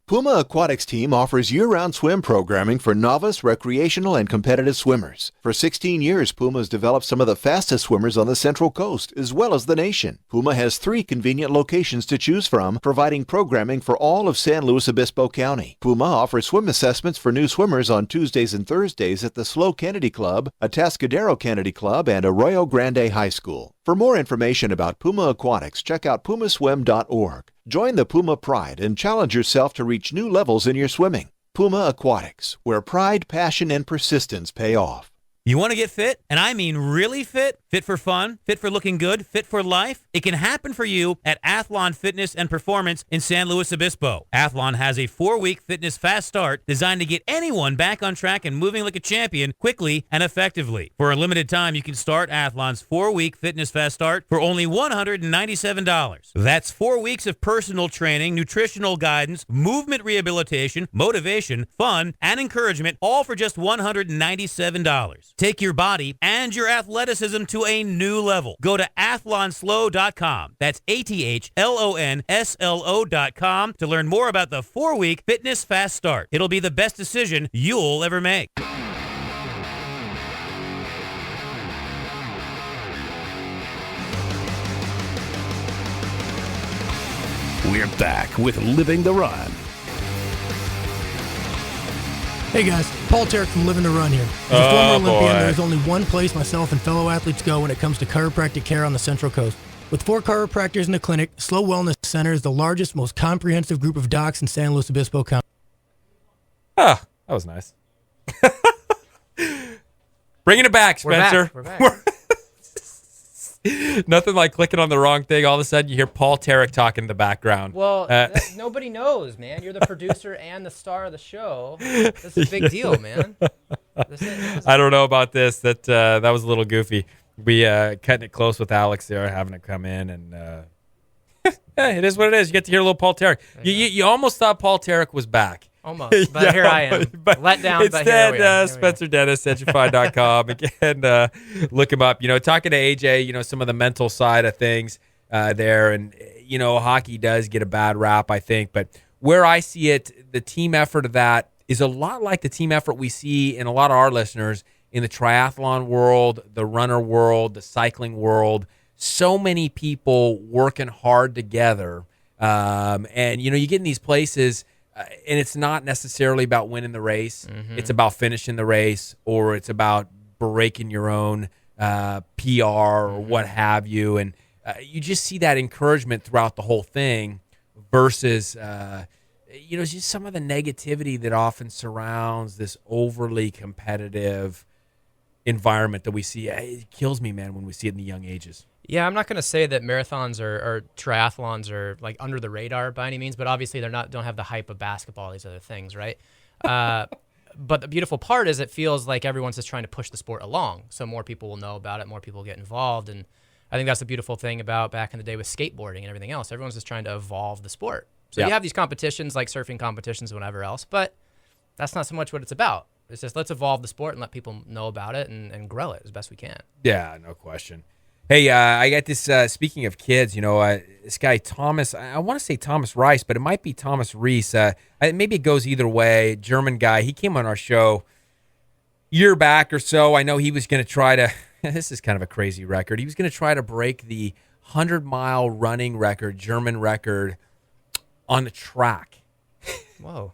Puma Aquatics team offers year-round swim programming for novice, recreational, and competitive swimmers. For 16 years, Puma has developed some of the fastest swimmers on the Central Coast, as well as the nation. Puma has 3 convenient locations to choose from, providing programming for all of San Luis Obispo County. Puma offers swim assessments for new swimmers on Tuesdays and Thursdays at the SLO Kennedy Club, Atascadero Kennedy Club, and Arroyo Grande High School. For more information about Puma Aquatics, check out pumaswim.org. Join the Puma Pride and challenge yourself to reach new levels in your swimming. Puma Aquatics, where pride, passion, and persistence pay off. You want to get fit? And I mean really fit? Fit for fun? Fit for looking good? Fit for life? It can happen for you at Athlon Fitness and Performance in San Luis Obispo. Athlon has a 4-week fitness fast start designed to get anyone back on track and moving like a champion quickly and effectively. For a limited time, you can start Athlon's 4-week fitness fast start for only $197. That's 4 weeks of personal training, nutritional guidance, movement rehabilitation, motivation, fun, and encouragement, all for just $197. Take your body and your athleticism to a new level. Go to athlonslo.com. That's ATHLONSLO.com to learn more about the 4-week fitness fast start. It'll be the best decision you'll ever make. We're back with Living the Run. Hey guys, Paul Terek from Living the Run here. As a former Olympian, there is only one place myself and fellow athletes go when it comes to chiropractic care on the Central Coast. With 4 chiropractors in the clinic, SLO Wellness Center is the largest, most comprehensive group of docs in San Luis Obispo County. Ah, that was nice. Bringing it back, Spencer. We're back. Nothing like clicking on the wrong thing. All of a sudden, you hear Paul Terek talking in the background. Well, nobody knows, man. You're the producer and the star of the show. This is a big deal, man. I don't know about this. That was a little goofy. We cutting it close with Alex there, having it come in, and it is what it is. You get to hear a little Paul Terek. You almost thought Paul Terek was back. Almost, but here I am. Let down, instead, but here we are. Spencer Dennis, Edufii.com. Again, look him up. Talking to AJ, some of the mental side of things there. And, hockey does get a bad rap, I think. But where I see it, the team effort of that is a lot like the team effort we see in a lot of our listeners in the triathlon world, the runner world, the cycling world. So many people working hard together. And, you get in these places, and it's not necessarily about winning the race. Mm-hmm. It's about finishing the race, or it's about breaking your own PR or what have you. And you just see that encouragement throughout the whole thing versus, just some of the negativity that often surrounds this overly competitive environment that we see. It kills me, man, when we see it in the young ages. Yeah, I'm not going to say that marathons or triathlons are like under the radar by any means, but obviously don't have the hype of basketball, these other things, right? But the beautiful part is it feels like everyone's just trying to push the sport along, so more people will know about it, more people get involved, and I think that's the beautiful thing about back in the day with skateboarding and everything else. Everyone's just trying to evolve the sport. So you have these competitions like surfing competitions and whatever else, but that's not so much what it's about. It's just let's evolve the sport and let people know about it and grow it as best we can. Yeah, no question. Hey, I got this, speaking of kids, this guy, Thomas, I want to say Thomas Rice, but it might be Thomas Reese. Maybe it goes either way. German guy. He came on our show a year back or so. I know he was going to try to, this is kind of a crazy record. He was going to try to break the 100-mile running record, German record, on the track. Whoa.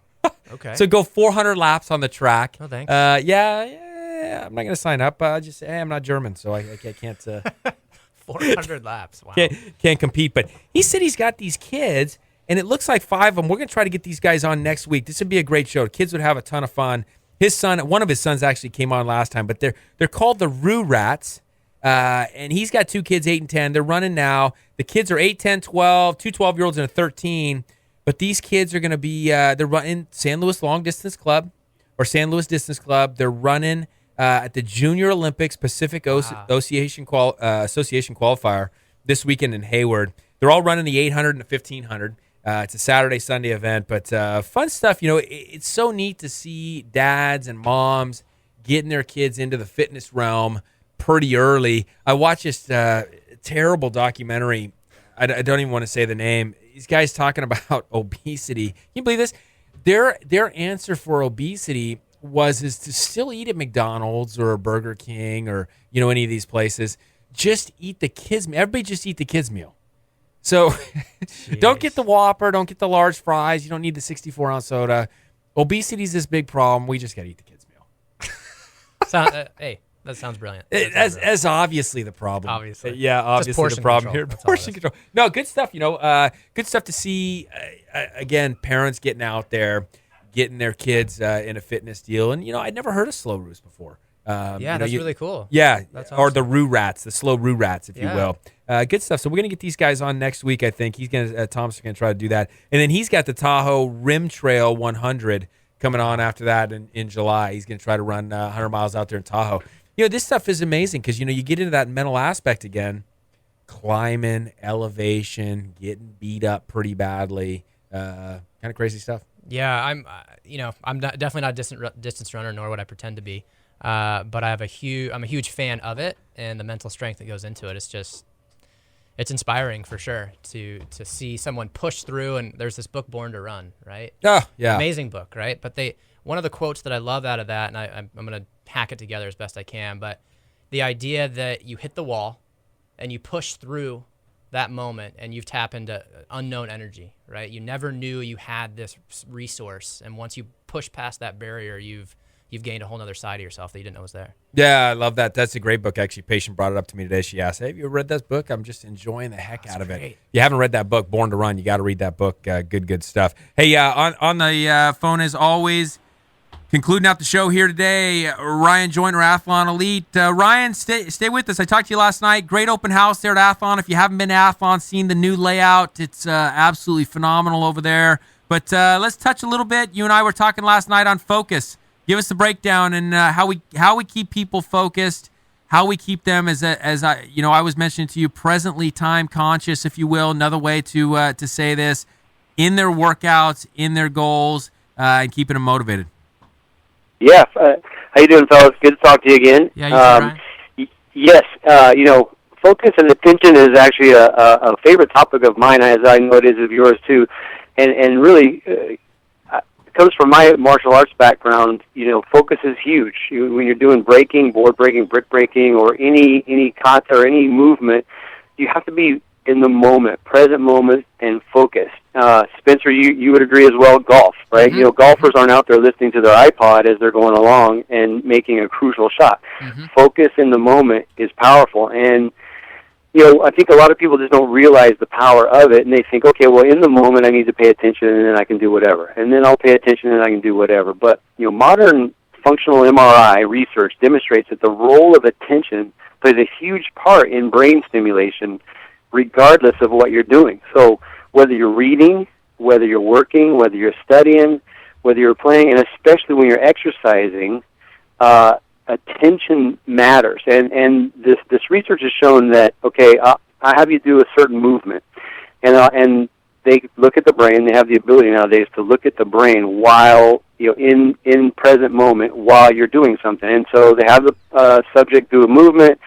Okay. So go 400 laps on the track. Oh, thanks. Yeah, I'm not going to sign up. Just say, hey, I'm not German, so I can't. 400 laps. Wow. Can't compete. But he said he's got these kids, and it looks like 5 of them. We're going to try to get these guys on next week. This would be a great show. Kids would have a ton of fun. One of his sons actually came on last time, but they're called the Roo Rats. and he's got 2 kids, 8 and 10. They're running now. The kids are 8, 10, 12, 2 12-year-olds and a 13. But these kids are going to be, they're running San Luis Long Distance Club or San Luis Distance Club. They're running at the Junior Olympics Pacific Association Qualifier this weekend in Hayward. They're all running the 800 and the 1500. It's a Saturday, Sunday event, but fun stuff. It's so neat to see dads and moms getting their kids into the fitness realm pretty early. I watched this terrible documentary. I don't even want to say the name. These guys talking about obesity. Can you believe this? Their answer for obesity is to still eat at McDonald's or Burger King or any of these places. Just eat the kids' meal. Everybody just eat the kids' meal. So don't get the Whopper, don't get the large fries. You don't need the 64-ounce soda. Obesity is this big problem. We just got to eat the kids' meal. Hey, that sounds brilliant. As obviously the problem. Obviously. Yeah, obviously the problem control. here. Portion control. No, good stuff. Good stuff to see, again, parents getting out there, getting their kids in a fitness deal. And, I'd never heard of slow roos before. That's really cool. Yeah, that's or awesome. the Roo Rats, the slow Roo Rats, if you will. Good stuff. So we're gonna get these guys on next week. I think Tom's gonna try to do that, and then he's got the Tahoe Rim Trail 100 coming on after that in July. He's gonna try to run 100 miles out there in Tahoe. This stuff is amazing because you get into that mental aspect again, climbing, elevation, getting beat up pretty badly, kind of crazy stuff. Yeah, I'm definitely not a distance runner, nor would I pretend to be. But I'm a huge fan of it, and the mental strength that goes into it. It's inspiring for sure to see someone push through. And there's this book, Born to Run, right? Oh, yeah, amazing book, right? But one of the quotes that I love out of that, and I'm gonna hack it together as best I can, but the idea that you hit the wall and you push through that moment and you've tapped into unknown energy, right? You never knew you had this resource, and once you push past that barrier, you've gained a whole other side of yourself that you didn't know was there. Yeah, I love that. That's a great book. Actually, Patient brought it up to me today. She asked, "Hey, have you read this book?" I'm just enjoying the heck out of it. If you haven't read that book, Born to Run, you got to read that book. Good stuff. Hey, on the phone as always, concluding out the show here today, Ryan Joiner, Athlon Elite. Ryan, stay with us. I talked to you last night. Great open house there at Athlon. If you haven't been to Athlon, seen the new layout, it's absolutely phenomenal over there. But let's touch a little bit. You and I were talking last night on focus. Give us the breakdown and how we keep people focused, how we keep them as I was mentioning to you, presently time conscious, if you will. Another way to say this, in their workouts, in their goals, and keeping them motivated. Yeah, how you doing, fellas? Good to talk to you again. Yeah, you yes, focus and attention is actually a favorite topic of mine, as I know it is of yours too, and really. It comes from my martial arts background. Focus is huge. When you're doing breaking, board breaking, brick breaking, or any kata or any movement, you have to be in the moment, present moment, and focused. Spencer, you would agree as well. Golf, right? Mm-hmm. Golfers aren't out there listening to their iPod as they're going along and making a crucial shot. Mm-hmm. Focus in the moment is powerful, and I think a lot of people just don't realize the power of it, and they think, okay, well, in the moment I need to pay attention, and then I can do whatever. And then I'll pay attention, and I can do whatever. But, modern functional MRI research demonstrates that the role of attention plays a huge part in brain stimulation, regardless of what you're doing. So whether you're reading, whether you're working, whether you're studying, whether you're playing, and especially when you're exercising, attention matters, and this research has shown that I have you do a certain movement, and they look at the brain. They have the ability nowadays to look at the brain while in present moment while you're doing something, and so they have the subject do a movement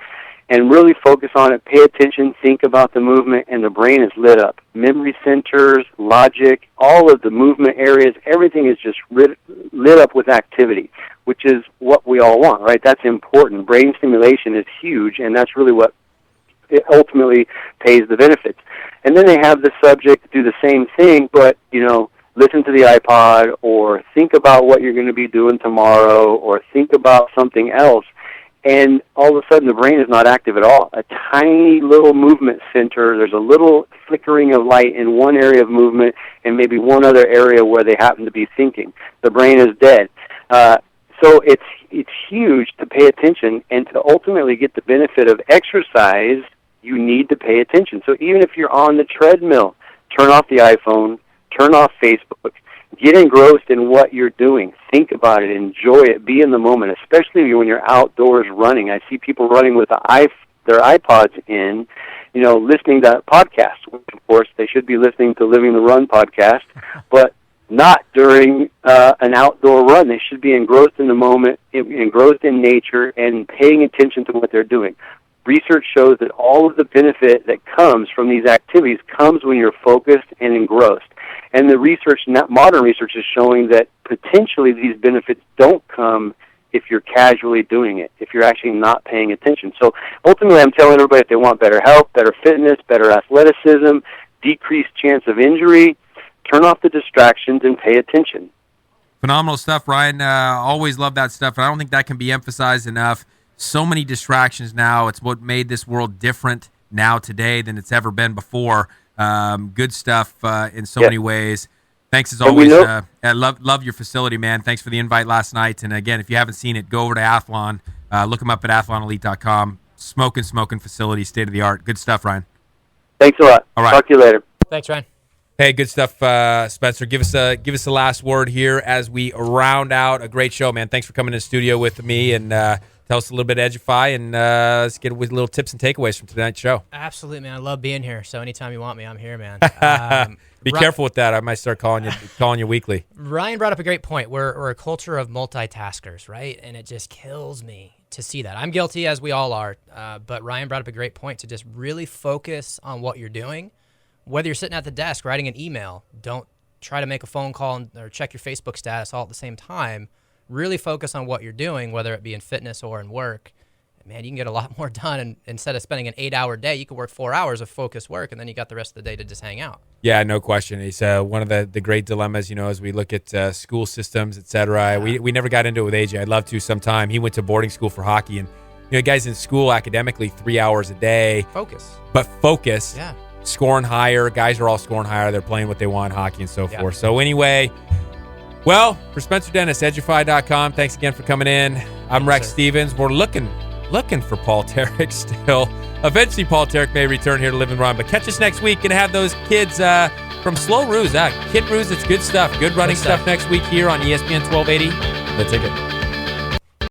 and really focus on it, pay attention, think about the movement, and the brain is lit up. Memory centers, logic, all of the movement areas, everything is just lit up with activity, which is what we all want, right? That's important. Brain stimulation is huge, and that's really what it ultimately pays the benefits. And then they have the subject do the same thing, but, listen to the iPod or think about what you're going to be doing tomorrow or think about something else. And all of a sudden, the brain is not active at all. A tiny little movement center, there's a little flickering of light in one area of movement and maybe one other area where they happen to be thinking. The brain is dead. So it's huge to pay attention, and to ultimately get the benefit of exercise, you need to pay attention. So even if you're on the treadmill, turn off the iPhone, turn off Facebook, get engrossed in what you're doing. Think about it, enjoy it, be in the moment, especially when you're outdoors running. I see people running with their iPods in, listening to podcasts, which of course they should be listening to Living the Run podcast, but not during an outdoor run. They should be engrossed in the moment, engrossed in nature, and paying attention to what they're doing. Research shows that all of the benefit that comes from these activities comes when you're focused and engrossed. And the research, modern research, is showing that potentially these benefits don't come if you're casually doing it, if you're actually not paying attention. So ultimately, I'm telling everybody, if they want better health, better fitness, better athleticism, decreased chance of injury, turn off the distractions and pay attention. Phenomenal stuff, Ryan. Always love that stuff. And I don't think that can be emphasized enough. So many distractions now. It's what made this world different now today than it's ever been before. Good stuff in so many ways. Thanks as always. I love your facility, man. Thanks for the invite last night. And again, if you haven't seen it, go over to Athlon. Look them up at athlonelite.com. Smoking facility, state of the art. Good stuff, Ryan. Thanks a lot. All right. Talk to you later. Thanks, Ryan. Hey, good stuff, Spencer. Give us a last word here as we round out a great show, man. Thanks for coming in the studio with me and tell us a little bit of Edufii, and let's get with little tips and takeaways from tonight's show. Absolutely, man. I love being here. So anytime you want me, I'm here, man. Be careful with that. I might start calling you weekly. Ryan brought up a great point. We're a culture of multitaskers, right? And it just kills me to see that. I'm guilty, as we all are. But Ryan brought up a great point to just really focus on what you're doing. Whether you're sitting at the desk writing an email, don't try to make a phone call or check your Facebook status all at the same time. Really focus on what you're doing, whether it be in fitness or in work. Man, you can get a lot more done. And instead of spending an 8-hour day, you could work 4 hours of focused work, and then you got the rest of the day to just hang out. Yeah, no question. It's one of the great dilemmas, as we look at school systems, et cetera. Yeah. We never got into it with AJ. I'd love to sometime. He went to boarding school for hockey, and guys in school academically 3 hours a day. Focus. But focus. Yeah. Scoring higher. Guys are all scoring higher. They're playing what they want, hockey and so forth. So anyway, well, for Spencer Dennis, edufii.com. Thanks again for coming in. I'm Rex Stevens. We're looking for Paul Tarek still. Eventually, Paul Tarek may return here to Live and Run. But catch us next week and have those kids from Slow Ruse. Kid Ruse, it's good stuff. Good running stuff next week here on ESPN 1280. The Ticket.